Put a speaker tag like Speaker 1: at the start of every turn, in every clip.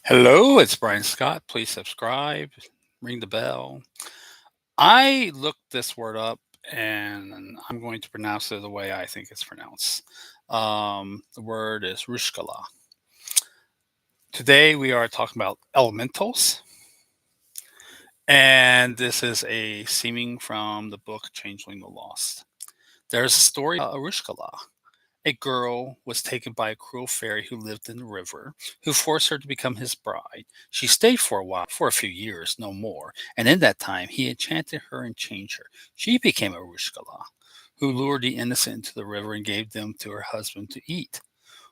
Speaker 1: Hello, it's Brian Scott. Please subscribe, ring the bell. I looked this word up and I'm going to pronounce it the way I think it's pronounced. The word is Rushkala. Today we are talking about elementals, and this is a seeming from the book Changeling the Lost. There's a story about Rushkala. A girl was taken by a cruel fairy who lived in the river, who forced her to become his bride. She stayed for a while, for a few years, no more, and in that time he enchanted her and changed her. She became a Rushkala, who lured the innocent into the river and gave them to her husband to eat.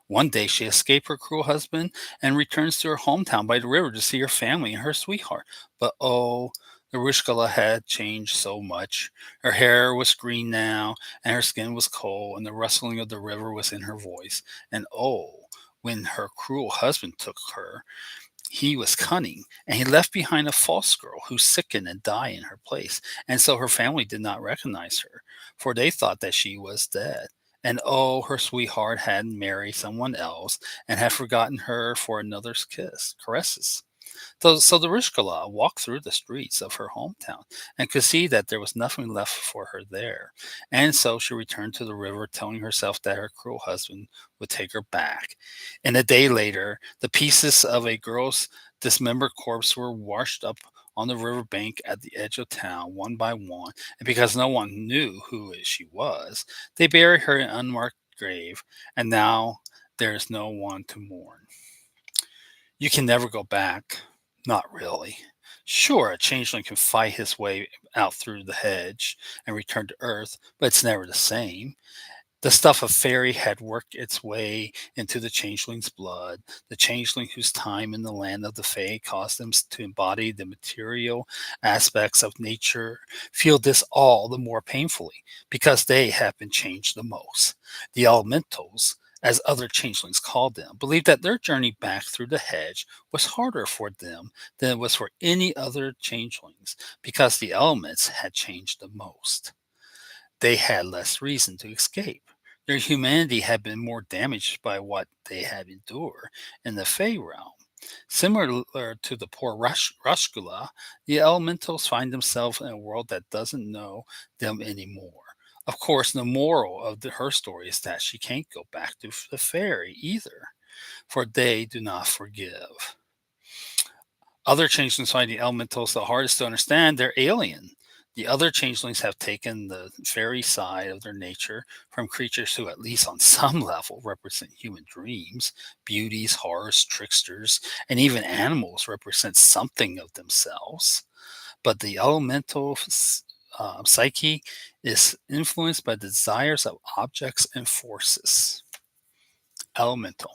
Speaker 1: One day she escaped her cruel husband and returns to her hometown by the river to see her family and her sweetheart. But oh, the Rishkala had changed so much. Her hair was green now, and her skin was cold, and the rustling of the river was in her voice. And oh, when her cruel husband took her, he was cunning, and he left behind a false girl who sickened and died in her place. And so her family did not recognize her, for they thought that she was dead. And oh, her sweetheart had married someone else and had forgotten her for another's caresses. So the Rishkala walked through the streets of her hometown and could see that there was nothing left for her there. And so she returned to the river, telling herself that her cruel husband would take her back. And a day later, the pieces of a girl's dismembered corpse were washed up on the river bank at the edge of town one by one. And because no one knew who she was, they buried her in an unmarked grave. And now there is no one to mourn. You can never go back. Not really. Sure, a changeling can fight his way out through the hedge and return to Earth, but it's never the same. The stuff of fairy had worked its way into the changeling's blood, the changeling whose time in the land of the Fae caused them to embody the material aspects of nature feel this all the more painfully because they have been changed the most. The elementals, as other changelings called them, believed that their journey back through the hedge was harder for them than it was for any other changelings because the elements had changed the most. They had less reason to escape. Their humanity had been more damaged by what they had endured in the Fey realm. Similar to the poor Rushkula, the elementals find themselves in a world that doesn't know them anymore. Of course, the moral of her story is that she can't go back to the fairy either, for they do not forgive. Other changelings find the elementals the hardest to understand. They're alien. The other changelings have taken the fairy side of their nature from creatures who, at least on some level, represent human dreams. Beauties, horrors, tricksters, and even animals represent something of themselves. But the elemental psyche is influenced by the desires of objects and forces. Elemental.